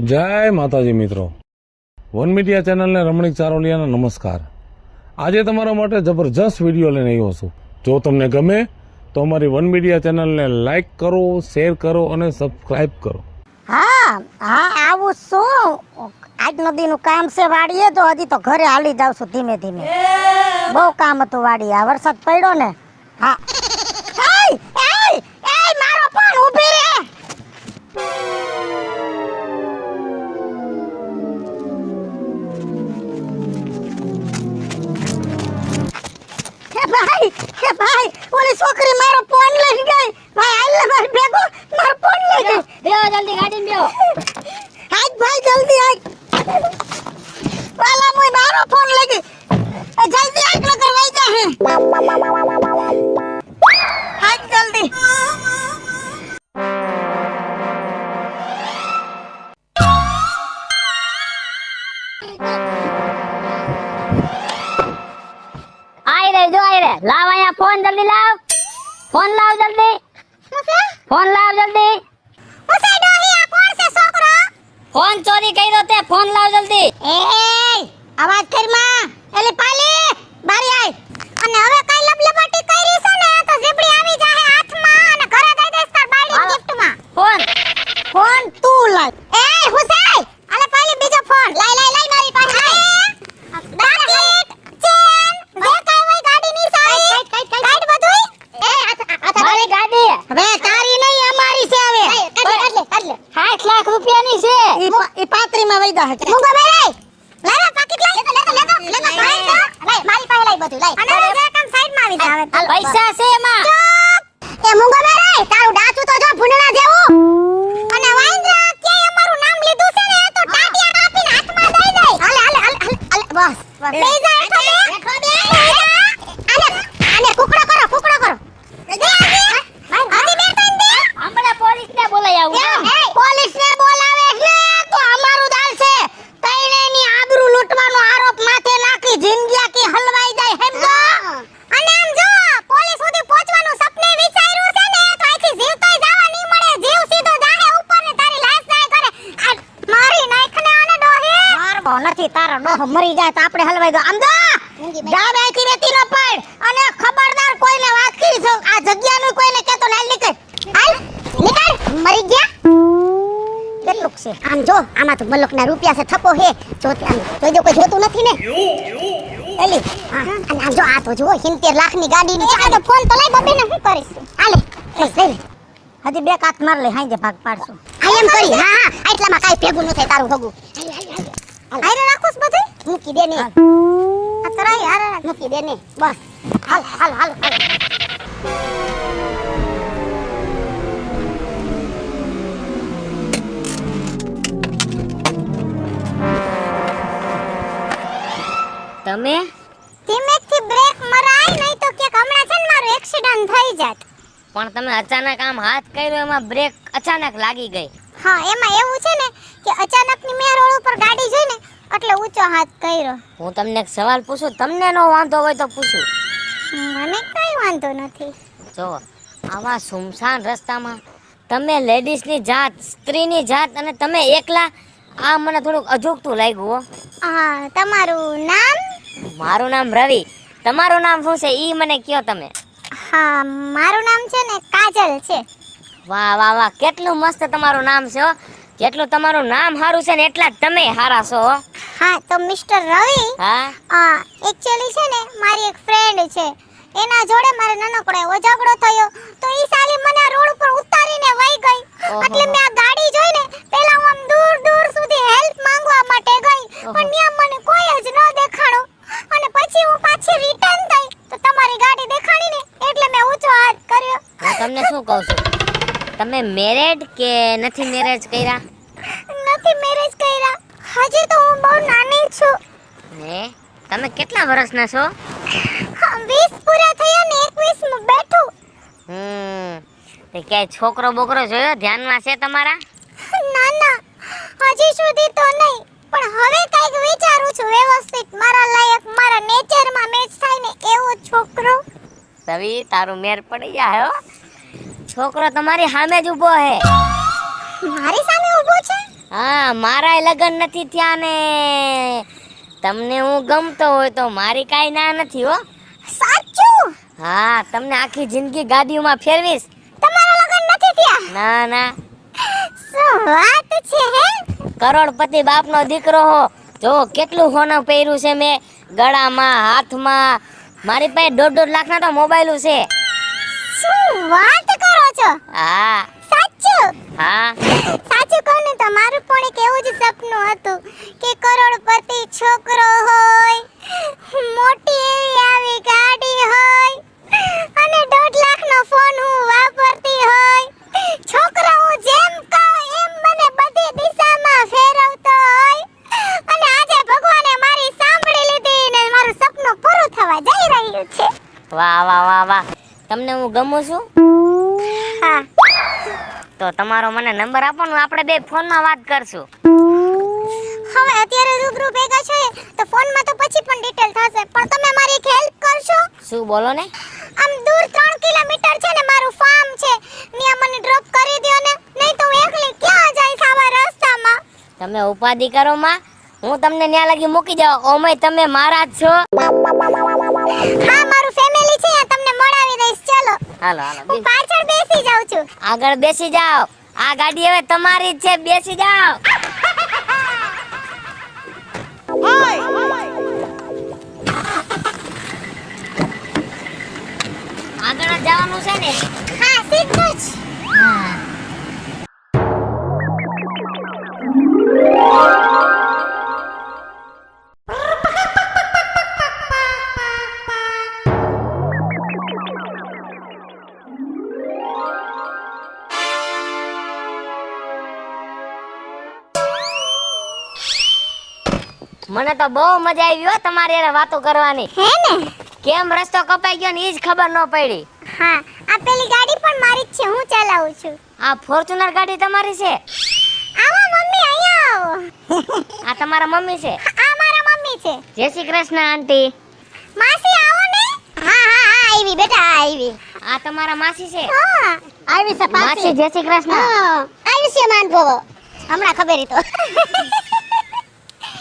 જય માતાજી મિત્રો, વન મીડિયા ચેનલને રમણીક ચારોલિયાના નમસ્કાર। આજે તમારા માટે જબરજસ્ત વિડીયો લઈને આવ્યો છું। જો તમને ગમે તો અમારી વન મીડિયા ચેનલને લાઈક કરો, શેર કરો અને સબસ્ક્રાઇબ કરો। હા હા આવું શું આજ નદીનું કામ છે વાડીએ, તો હજી તો ઘરે હાલી જાવ છું ધીમે ધીમે। બહુ કામ હતું વાડીએ, આ વરસાદ પડ્યો ને। હા મારો ફોન ઊભી રે। હે ભાઈ ઓલી છોકરી મારો ફોન લઈ ગઈ। ભાઈ હાલ ને મારી ભેગો મારો ફોન લઈ ગઈ। બેહો જલ્દી ગાડીમાં બેહો। આજ ભાઈ જલ્દી આય। વાલા મોય મારો ફોન લઈ ગઈ। જલ્દી આય નકર વઈ જા હે। આજ જલ્દી। આઈ રે લાવ આયા ફોન જલ્દી લાવ। ફોન લાવ જલ્દી। ફોન લાવ જલ્દી। ઉસે ડોહી આ કોણ છે છોકરો? ફોન ચોરી કર્યો તે, ફોન લાવ જલ્દી। એ અવાજ કર માં। એલી પાલી બારી આય। અને હવે કઈ લબલબાટી કરી છે ને તો ઝીબડી આવી જાહે હાથમાં અને ઘરે દઈ દેસ તાર બાડી ગિફ્ટમાં। ફોન તું લાય। એ હુસૈન આલે પાલી બીજો ફોન લાય મારી પાસે। બાકીટ ચેન જે કાઈ હોય ગાડી ની સાવી કાઢ બધુંય। એ મારી ગાડી હવે તારી નહીં અમારી છે। હવે કાઢ લે 60 લાખ રૂપિયાની છે। ઈ પાત્રી માં વઈ દા છે। મુંગો બેરે લાય પાકીટ લાય લાય મારી પાસે લાય બધું લાય। અને જે કામ સાઈડ માં આવી જાવે પૈસા છે એમાં। એ મુંગો બેરે તારું ડાચું તો જો ભૂંડણા જેવું। અને વાંદરા કે અમારું નામ લીધું છે ને તો ટાટિયા કાપીને હાથમાં દઈ દે। હાલે બસ બેજા હેઠો દે અને કુકડો કરો દે આજી બે તન દે। હમણાં પોલીસને બોલાય આવું। પોલીસને બોલાવે છે તો અમારું દાલ છે। કઈનેની આબરૂ લૂંટવાનો આરોપ માથે નાખી જિંદગી આખી હલવાઈ જાય હેમજો। અને આમ જો પોલીસ સુધી પહોંચવાનું સપને વિચાર્યું છે ને તો આથી જીવતોય જવા નહીં મળે। જીવ સીધો જાહે ઉપર ને તારી લાશ જાય કરે। આ મારી નાખને આને ડોહે મારબો નથી તારો ડોહો મરી જાય તો આપણે હલવાઈ દો। આમ જો જા બેઠી રેતી ન પડ અને ખબરદાર કોઈને વાત કરી છો આ જગ્યાનું કોઈને કેતો ના નીકળ મરી ગયા કેટલું છે। આમ જો આમાં તો મલકના રૂપિયા છે થપ્પો હે જોતે આમ જોજો કોઈ જોતું નથી ને એલી અને આમ જો આ તો જો 70 લાખની ગાડીની આ તો ફોન તો લઈ બબે ને હું કરીશ હાલે લઈ હજી બે કાત માર લે હાંજે ભાગ પાડશું। આ એમ કરી હા આટલામાં કાઈ ભેગું ન થાય તારું ભગું હાલે રાખોસ બધે મૂકી દે ને આ તરાઈ હારે મૂકી દે ને બસ હાલ તમે ધીમેથી બ્રેક મરાય નહીં તો કે હમણાં છે ને મારું એક્સિડન્ટ થઈ જાત। પણ તમે અચાનક આમ હાથ કર્યો એમાં બ્રેક અચાનક લાગી ગઈ। હા એમાં એવું છે ને કે અચાનકની મેં રોડ ઉપર ગાડી જોઈ ને એટલે ઊંચો હાથ કર્યો। હું તમને એક સવાલ પૂછું, તમને નો વાંધો હોય તો પૂછું। મને કઈ વાંધો નથી। જો આવા સુમસાન રસ્તામાં તમે લેડીઝની જાત, સ્ત્રીની જાત અને તમે એકલા, આ મને થોડુંક અજોગતું લાગ્યું હો। હા તમારું નામ? મારું નામ રવિ। તમારું નામ શું છે ઈ મને કયો તમે। હા મારું નામ છે ને કાજલ છે। વાહ વાહ વાહ, કેટલું મસ્ત તમારું નામ છે હો। જેટલું તમારું નામ સારું છે ને એટલા જ તમે સારા છો હો। હા તો મિસ્ટર રવિ હા એક્ચ્યુઅલી છે ને મારી એક ફ્રેન્ડ છે, એના જોડે મારે નાનકડો એવો ઝઘડો થયો તો ઈ સાલી મને આ રોડ ઉપર ઉતારીને વઈ ગઈ। એટલે મેં આ ગાડી જોઈને પહેલા હું આમ દૂર સુધી હેલ્પ માંગવા માટે ગઈ પણ ત્યાં મને કોઈ જ ન દેખાણો। અને પછી હું પાછી રિટર્ન થઈ તો તમારી ગાડી દેખાણી ને એટલે મેં ઊંચો હાથ કર્યો। હું તમને શું કહું છું, તમે મેરેડ કે નથી મેરેજ કર્યા? નથી મેરેજ કર્યા, હજી તો હું બહુ નાની છું। હે તમે કેટલા વર્ષના છો? 20 પૂરા થયા ને 21 માં બેઠું। તે ક્યાંય છોકરો બોકરો જોયો ધ્યાનમાં છે તમારા? ના હજી સુધી તો નહીં, પણ હવે કંઈક વિચારું છું વ્યવસ્થિત મારા લાયક, મારા નેચરમાં મેચ થાય ને એવો છોકરો। રવિ તારું મેર પડી જાય હો। છોકરો તમારી સામે જ ઊભો હે। મારી સામે ઊભો છે? હા મારાય લગન નથી થયા ને તમને હું ગમતો હોય તો મારી કાંઈ ના નથી હો. સાચું? હા તમને આખી જિંદગી ગાડીઓમાં ફેરવીશ. તમારા લગન નથી થયા? ના ના શું વાત છે હે? કરોડપતિ બાપનો દીકરો હો. જો કેટલું સોનું પહેર્યું છે મેં, ગળામાં, હાથમાં. મારી પાસે 1.5 લાખના તો મોબાઈલ છે. શું વાત કરો છો? હા સાચું? હા સાચું કહું ને તો મારું પણ એક એવું જ સપનું હતું કે કરોડપતિ છોકરો હોય, મોટી એવી આવી ગાડી હોય અને 1.5 લાખનો ફોન હું વાપરતી હોય. છોકરો હું જેમ કહું એમ મને બધી દિશામાં ફેરવતો હોય અને આજે ભગવાને મારી સાંભળી લીધી ને મારું સપનું પૂરું થવા જઈ રહ્યું છે. વાહ વાહ વાહ વાહ. તમને હું ગમું છું? હા. તો તમારો મને નંબર આપો ને, આપણે બે ફોનમાં વાત કરશું. હવે અત્યારે રૂબરૂ ભેગા છે તો ફોનમાં તો પછી પણ ડિટેલ થશે, પણ તમે મારી એક હેલ્પ કરશો? શું બોલો ને? આમ દૂર 3 કિલોમીટર છે ને મારું ફાર્મ છે, ત્યાં મને ડ્રોપ કરી દ્યો ને, નહીં તો હું એકલી ક્યાં જઈશ આવા રસ્તામાં. તમે ઉપાધિ કરો માં, હું તમને ન્યા લગી મૂકી જાઉં. ઓમય તમે મારા જ છો. હા મારું ફેમિલી છે, તમને મળાવી દઈશ. ચલો હાલો હાલો હું પાછળ બેસી જાઉં છું. આગળ બેસી જાઓ. આ ગાડી હવે તમારી જ છે, બેસી જાઓ. આગળ જ જવાનું છે ને? હા સીધું જ. મને તો બહુ મજા આવી હો તમારી હારે વાતો કરવાની. હે ને? કેમ રસ્તો કપાઈ ગયો ને ઈ જ ખબર ન પડી. હા આ પેલી ગાડી પણ મારી જ છે, હું ચલાવું છું. આ ફોર્ચ્યુનર ગાડી તમારી છે? આવો મમ્મી, અહીંયા આવો. આ તમારા મમ્મી છે? આ મારા મમ્મી છે. જય શ્રી કૃષ્ણ આંટી. માસી આવો ને. હા હા હા આવી બેટા, આવી. આ તમારા માસી છે? હા આવી છે માસી જય શ્રી કૃષ્ણ. આયુષ્યમાન ભવ. હમણાં ખબર ઈ તો.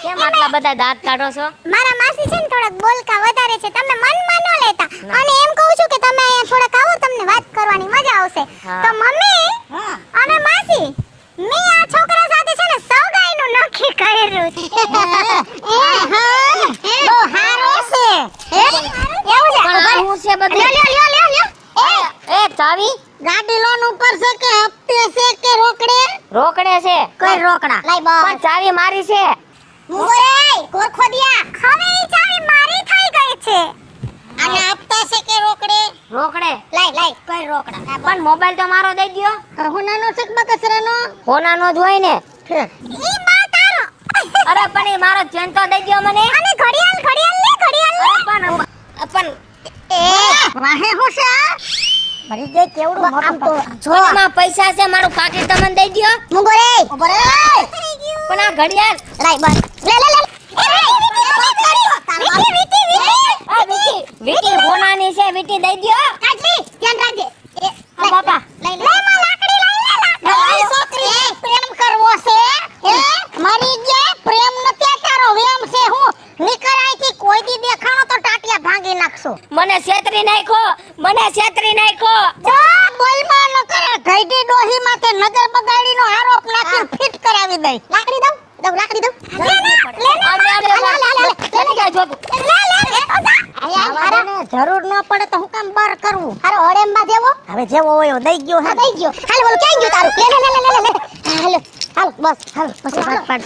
કેમ આટલા બધા દાંત કાઢો છો? મારા માસી છે ને થોડાક બોલકા વધારે છે, તમે મનમાં ન લેતા. અને એમ કહું છું કે તમે અહીંયા થોડાક આવો, તમને વાત કરવાની મજા આવશે. હા. તો મમ્મી અને માસી, મેં આ છોકરા સાથે છે ને સગાઈનું નક્કી કર્યું છે. બહુ હારો છે. એવું છે? પણ આ હું છે બધું? લ્યો. એ ચાવી ગાડી લોન ઉપર છે કે હપ્તે છે કે રોકડે? રોકડે છે. કોઈ રોકડા. લઈ બસ. પણ ચાવી મારી છે. મુગોરે કોરખોડિયા. હવે ઈ ચાવી મારી થઈ ગઈ છે. અને હપ્તા છે કે રોકડે? રોકડે. લઈ કોઈ રોકડા. પણ મોબાઈલ તો મારો દઈ દ્યો. હોનાનો છે કે બકસરાનો? હોનાનો જ હોય ને. ઈ બા તારો. અરે પણ એ મારો ચેન તો દઈ દ્યો મને. અને ઘડિયાળ પણ વાહે હોશે આ? મરી ગઈ કેવડું મોટું તો. જો એમાં પૈસા છે, મારું પાકીટ તમને દઈ દ્યો. મુગોરે. ઉભરે. પણ આ ઘડિયાળ લઈ બસ. લે. વિકી હોનાની છે, વિકી દઈ દ્યો. કાટલી ધ્યાન રાખજે. આ બાપા લઈ લાકડી લઈ લે. છોકરી પ્રેમ કરવો છે? હે મરી ગયા? પ્રેમ નથી તારો, વેમ છે. હું નીકળ આઈથી, કોઈ દી દેખાણો તો ટાટિયા ભાંગી નાખશું. મને છેતરી નાખ્યો, મને છેતરી નાખ્યો. જો બોલમાં ન કરે, ઘઈડી ડોહી માથે નજર બગાડીનો આરોપ નાખી ફિટ કરાવી દઈ. લાકડી દઉં? લાકડી દઉં? જરૂર ન પડે તો હું કામ બર કરવું? હારો હડેમમાં દેવો? હવે જેવો હોય એવો દઈ ગયો. હા દઈ ગયો. હાલ બોલ ક્યાં ગયું તારું? લે. હાલ બસ હાલ પછી વાત પાડ.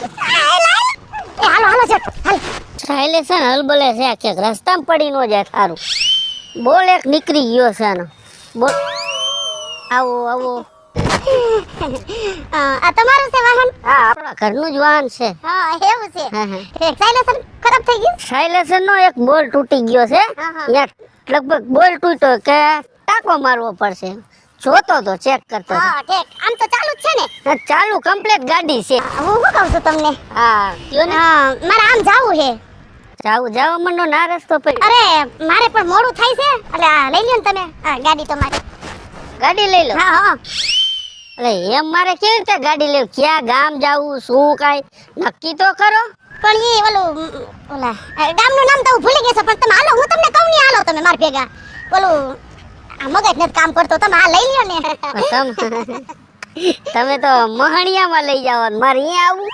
હાલો જટ હાલ. સાયલે છે ને હલબલે છે કે રસ્તામાં પડી ન જાય થારું. બોલ એક નીકળી ગયો છે ને. બોલ આવો. આ તમારું છે વાહન? હા આપણા ઘરનું જ વાહન છે. હા એવું છે. હા. સાયલેન્સર ખરાબ થઈ ગયું? સાયલેન્સર નો એક બોલ તૂટી ગયો છે. હા. યાર લગભગ બોલ તૂટ્યો કે ટાંકો મારવો પડશે. જોતો તો ચેક કરતો. હા ઠીક. આમ તો ચાલુ જ છે ને? ચાલુ કમ્પ્લીટ ગાડી છે. હું શું કહું છું તમને? હા કયો ને. મારે આમ જાવું છે. જાવ મંડો ના રસ્તો પર. અરે મારે પણ મોડું થાય છે, એટલે આ લઈ લ્યો ને તમે આ ગાડી તમારી. ગાડી લઈ લો. હા અરે એમ મારે કેવી રીતે ગાડી લેવી, ક્યાં ગામ જાવું, શું કાંઈ નક્કી તો કરો. પણ એ ઓલા ગામનું નામ તો હું ભૂલી ગઈ છું, પણ તમે હાલો, હું તમને કહું નહીં, હાલો તમે માર ભેગા. ઓલું આ મગજ નથી કામ કરતો, તમે આ લઈ લ્યો ને. તમે તો મહણિયામાં લઈ જાવ, મારે અહીંયા આવું.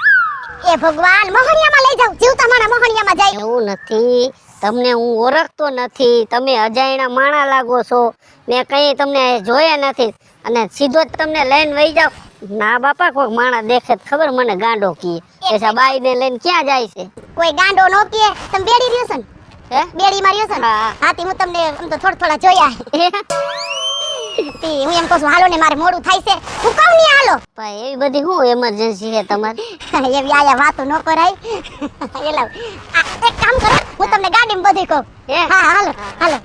એ ભગવાન, મોહણિયામાં લઈ જાવ, જીવતા માણા મોહણિયામાં જાય. એવું નથી, તમને હું ઓળખતો નથી, તમે અજાયણા માણા લાગો છો, મેં કઈ તમને જોયા નથી અને સીધો જ તમને લઈને વહી જાવ. ના બાપા, કોઈ માણા દેખે તો ખબર મને ગાંડો કીએ. એસા બાઈ ને લઈને ક્યાં જાય છે? કોઈ ગાંડો નો કે તમે બેડી રહ્યો છો ને? હે બેડી માં રહ્યો છો ને? હા. હાથી હું તમને આમ તો થોડા જોયા. તી હું એમ કહું છું, હાલો ને, મારે મોડું થાય છે, હું કહું નહીં હાલો. ભાઈ એવી બધી શું એમરજન્સી છે તમારી? એવી આયા વાતો ન કરાય. એલા એક કામ કરો, હું તમને ગાડીમાં બધું કહું. હે? હા હાલો હાલો.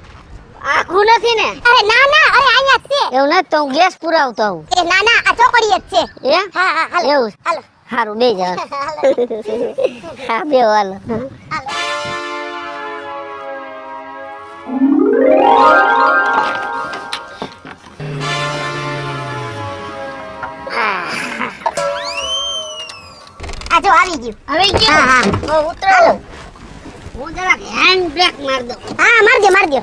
આખું નથી ને? અરે ના ના, અરે અહીંયા જ છે. એવું નથી તો હું ગેસ પુરાવતો આવું. એ ના ના, આ ચોકડી જ છે. હે? હા હા હાલો. એવું હાલો સારું, બે જાવ. હાલો હા, બે હાલો. હાલો. આ જો આવી ગયું. હવે હા કેવું? હા હવે ઉતરો. હું જરાક હેન્ડ બ્રેક માર દઉં. હા, મારજો મારજો.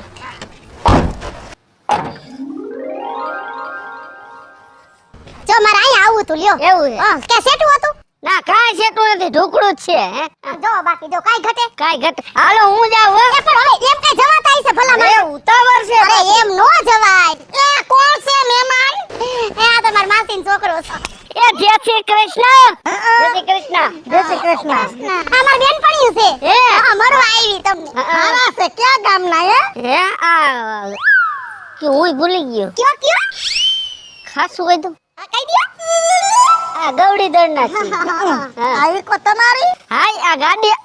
જો મારે અહીંયા આવું તું, લ્યો. એવું છે? હા, કે સેટું હતું? ના, કાંઈ સેટું નથી, ઢોકળું જ છે. હે? જો બાકી જો કાઈ ઘટે. કાંઈ ઘટ. હાલો હું જાઉં હો. એ પણ હવે એમ કઈ જવાતા હશે ભલા એ માણસ. ઉતાવળ છે. અરે એમ નો જવાય. એ કોણ છે મહેમાન? એ આ તો મારા માસીનો છોકરો છે. એ જય શ્રી કૃષ્ણ. જય શ્રી કૃષ્ણ. જય શ્રી કૃષ્ણ. આ મારી બેનપણીયું છે. હે? હા, મળવા આવી તમને. આવા છે ક્યાં ગામના હે? હે આ કે હું ભૂલી ગયો. કયો? ખાસું કહી દઉં. આ કહી દ્યો. આ ગૌડી દળના છે. હા. આવી કો તમારી? હાય આ ગાડી.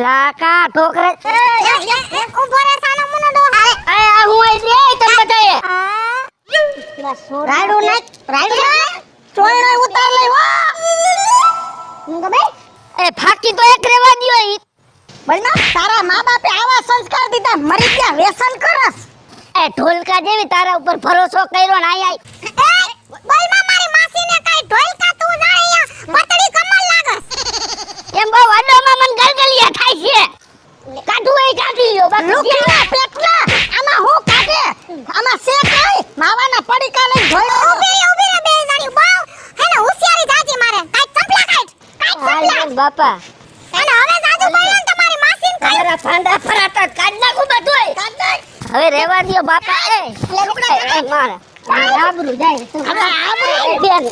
લાકા ઠોકરે. ઉભો રે સાનો મુનો ડો. આ હું આઈ દે તમે બધાએ. રાયડું નાખ. ચોયણો ઉતાર લઈ હો. હું ગમે? એ ફાકી તો એક રેવા દ્યો ઈ. બળના તારા મા બાપે આવા સંસ્કાર દીધા, મરી ગયા વ્યસન કરસ. એ ઢોલકા જેવી તારા ઉપર ભરોસો કર્યો ને આય બળમાં મારી માસીને કાઈ ઢોલકા તું જાણે પતડી કમલ લાગસ. એમ બહુ અડોમાં મન ગલગલિયા થાય છે. કાઢું એ કાઢી લ્યો બાકી લુકીના પેટલા આમાં હું કાઢે? આમાં સે કઈ માવાના પડીકા લઈ ઢોલ. ઊભી રે બે જાણી બહુ હેને હોશિયારી જાજી મારે. કાઈ ચપલા કાઢ. હાલ બાપા. અને હવે જાજુ બોલ્યો ને તમારી માસીને કાઈ. તમારા ફાંડા ફરાતા કાઢ નાખું બધુંય. હવે રેવા દ્યો બાપા. એ મારા આબરૂ જાય. બેન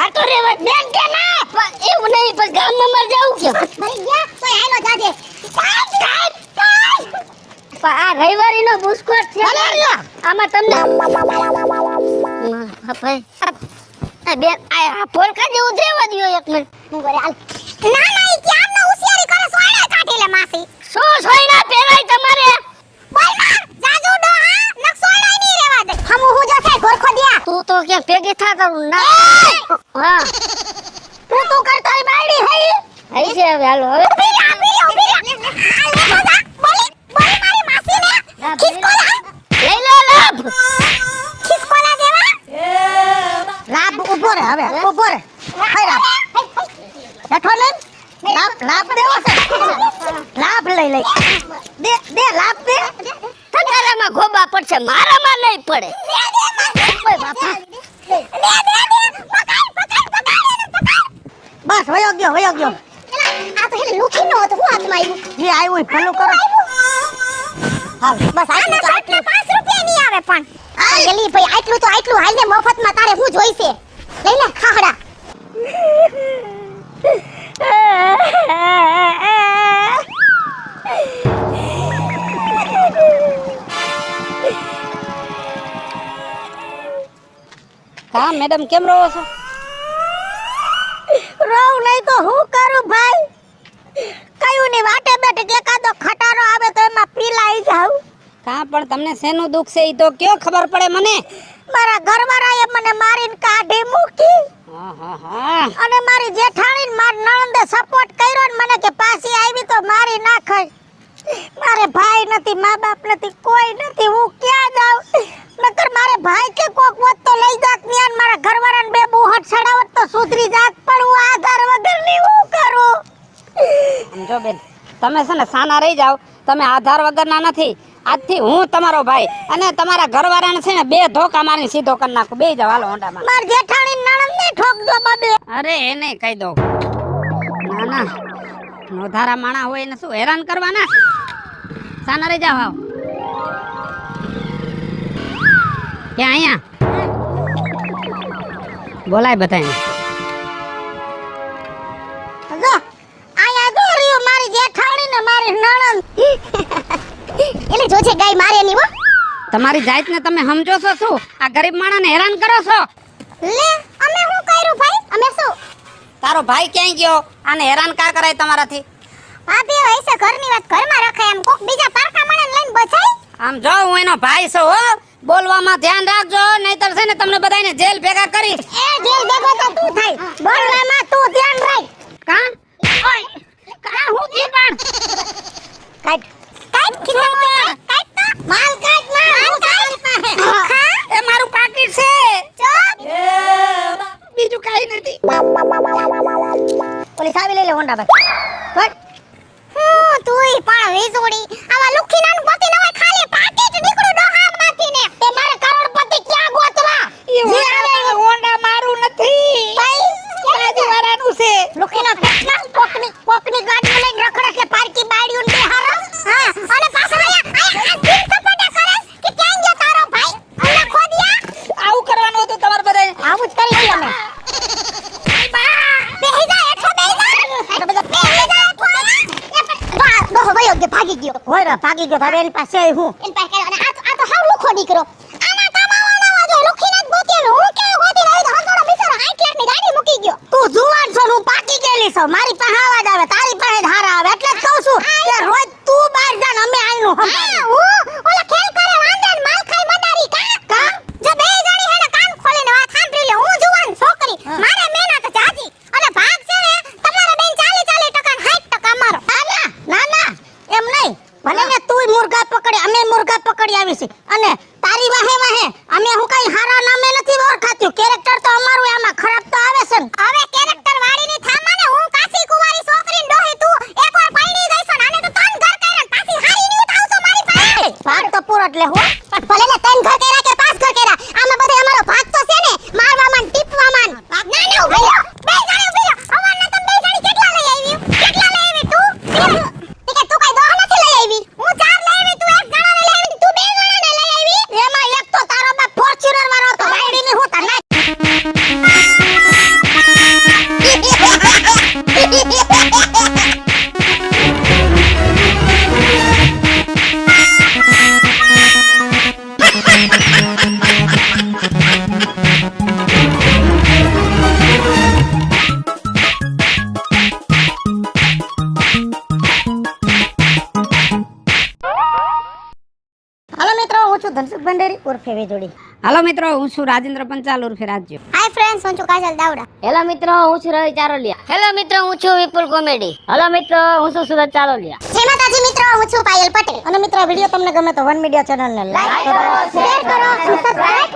આ તો રેવા બેન કે ના. એવું નહીં પણ ગામમાં મર જાવું કે. મરી ગયા તો હાલો જાજે. પણ આ રવિવારીનો બુસ્કોટ છે. આમાં તમને ભાઈ આ બેન આ પોલકા જેવું દેવા દ્યો એક મિનિટ. હું કરે હાલ. ના ઈ ક્યાં ન હોશિયારી કરે સોયડા કાઢી લે માસી. શું સોયના પહેરાય તમારે? બોલ માં જાજુ ડો હા નકસોયડા નહીં રેવા દે. હમ હું જો છે ગોરખો દિયા. તું તો ક્યાં ભેગી થા કરું ના. હા તું કર તારી બાયડી હઈ. હઈ છે હવે હાલો હવે. ઊભી રે. બોલી મારી માસીને ખિસકોલા લઈ લો લાભ. ખિસકોલા દેવા. લાભ ઉભો રે હવે ઉભો રે હાય લાભ બેઠો લે લાભ દેવો છે લાભ લઈ દે લાભ દે તમારામાં ખોબા પડશે, મારામાં નહીં પડે. ઓય બાપા. બસ વયો ગયો આ તો હેલે લુખી નો હતો, હું હાથમાં આવ્યું. જે આવ્યું એ ભલું કરો હાલ બસ આટલું તો આટલું 5 રૂપિયા નહીં આવે પણ. આ ગલી ભાઈ આટલું તો આટલું હાલ ને મફતમાં તારે હું જોઈશે. લઈ લે ખાખડા. હા મેડમ કેમ રહો છો? રોવ નહીં તો હું કરું ભાઈ? કયું ની વાટે બેઠે એકાદો ખટારો આવે તો એમાં પીલાઈ જાવ. કા પણ તમને શેનું દુખ છે ઈ તો કયો ખબર પડે મને. મારા ઘરવાળાએ મને મારીને કાઢી મૂકી હા અને મારી જેઠાણીને માર નણંદે સપોર્ટ કર્યો ને મને કે પાછી આવી તો મારી નાખે. મારે ભાઈ નથી, મા બાપ નથી, કોઈ નથી, હું ક્યાં જાઉં? નકર મારે ભાઈ કે કોક વત તો લઈ જાત ન્યાન મારા ઘરવાળાને તમે છે ને સાના રહી જાવ, તમે આધાર વગરના નથી. આજથી હું તમારો ભાઈ અને તમારા ઘરવાળાને છે ને 2 ધોકા મારીને સીધો કરી નાખું. બે જાવ હાલો હોંડામાં. માર જેઠાણી નણંદ ને ઠોક દો બાબે. અરે એને કહી દો. ના ના, નોધારા માણા હોય એને શું હેરાન કરવાના. સાના રહી જાવ. આવ ક્યાં? અહીંયા બોલાય બધાને. જો આયા જો રહ્યો મારી જેઠાણી ને મારી નણંદ. એટલે જોજે ગાય મારે ની હો. તમારી જાતને તમે સમજો છો શું? આ ગરીબ માણાને હેરાન કરો છો. લે અમે શું કર્યું ભાઈ? અમે શું? તારો ભાઈ ક્યાંય ગયો? આને હેરાન કા કરાય તમારાથી? ભાભી વૈસે ઘરની વાત ઘરમાં રખાય, એમ કોક બીજા પારકા માણસને લઈને બચાય. આમ જો હું એનો ભાઈ છું હો. બોલવામાં ધ્યાન રાખજો, નહીતર છે ને તમને બધાને જેલ ભેગા કરીશ. એ જેલ ભેગો તો તું થાય, બોલવામાં તું ધ્યાન રાખ. કા ઓય કા હું જી પણ કાટ કાટ ખીચામાં કાટ તો માલ કાટ માલ કાટ. એ મારું પાકીટ છે. ચૂપ. બીજું કાઈ નથી. ઓલી સાવી લઈ લે હોંડા ભાઈ. કટ. હું તુંય પણ વીજોડી આવા લુખીનાનું પતિ ન હોય, ખાલી પાકીટ નીકળું ડોહામાંથી ને. તે મારે કરોડપતિ ક્યાં ગોતવા? એ હોંડા મારું નથી. બાજુવાળાનું છે. લુખીના પેટના કોકની ગાડી લઈને રખડે કે પારકી બાડીયું ને બેહારો. હા અને પાછા આયા દિલ સપાટા કરે કે ક્યાં ગયો તારો ભાઈ? અલ્લા ખોદિયા. આવું કરવાનું હતું તમારે બધાને. આવું જ કરી લઈએ અમે. બેહી જા એઠો બેહી જા. બેહી જા એઠો. દોહો વયો કે ભાગી ગયો. હોય રે ભાગી ગયો. હવે એની પાસે હું એન પાસે અને આ તો હાવ લુખો દીકરો. આના કમાવાના વાજો લુખીના જ ગોતી ને હું કેવો ગોતી રહ્યો તો હંસોડો બિચારો 8 લાખની ગાડી મૂકી ગયો. તું જુવાન છો ને હું પાકી ગયેલી છું. મારી પાસે આવાજ આવે, તારી પાસે હારા આવે. એટલે જ કહું છું કે રોજ તું બહાર જા ને અમે આઈનું હા હું ઓલા ખેલ કરે વાંદન માલ ખાઈ મદારી કા જો બે જણી હેને કાન ખોલીને વાત સાંભળી લે. હું જુવાન છોકરી, મારે મહેનત જાજી અને ભાગ છે ને તમારા બેન 40% ને 60% મારો. ના ના એમ નહીં. ભલે ને તુંય મુર્ગા પકડી, અમે મુર્ગા પકડી આવી છે. અને તારી વાહે વાહે અમે હું કઈ હારા નામે નથી ઓળખાતું. કેરેક્ટર તો અમારું આમાં ખરાબ તો આવે છે ને. હવે કેરેક્ટર વાળીની થામાને હું કાસી કુંવારી છોકરીને ડોહી તું એકવાર પૈણી જઈશ ને આને તો તન ઘર કર્યા પાછી હારી ની ઉઠાવશો મારી પાસે. ભાગ તો પૂરો એટલે હું પણ ભલે ને તન ઘર કર્યા કે 5 ઘર કર્યા, આમાં બધે અમારો ભાગ તો છે ને મારવામાં ને ટીપવામાં. ના ના ઉભી રહ્યો, બે જણી ઉભી રહ્યો. હવારના તમે બે જણી કેટલા લઈ આવી? કેટલા લઈ આવી તું? કે તું કઈ દોહ નથી લઈ આવી? હું 4 લઈ આવી, તું 1 જણાને લઈ આવી, તું 2 જણાને લઈ આવી. એમાં એક તો તારો બાપ ફોર્ચ્યુનર વાળો હતો. રાયડીની હું તને હાલો મિત્રો, હું છું ધનસુખ ભંડેરી ઉર્ફે વેજોડી. હાલો મિત્રો, હું છું રાજેન્દ્ર પંચાલ ઉર્ફે રાજ્ય. હાય ફ્રેન્ડ્સ, હું છું કાજલ દાવડા. હેલો મિત્રો, હું છું રવિ ચારોલિયા. હેલો મિત્રો, હું છું વિપુલ કોમેડી. હેલો મિત્રો, હું છું સુરત ચારોલિયા. જય માતાજી મિત્રો, હું છું પાયલ પટેલ. અને મિત્રો વિડીયો તમને ગમે તો વન મીડિયા ચેનલને લાઈક કરો, શેર કરો, સબસ્ક્રાઇબ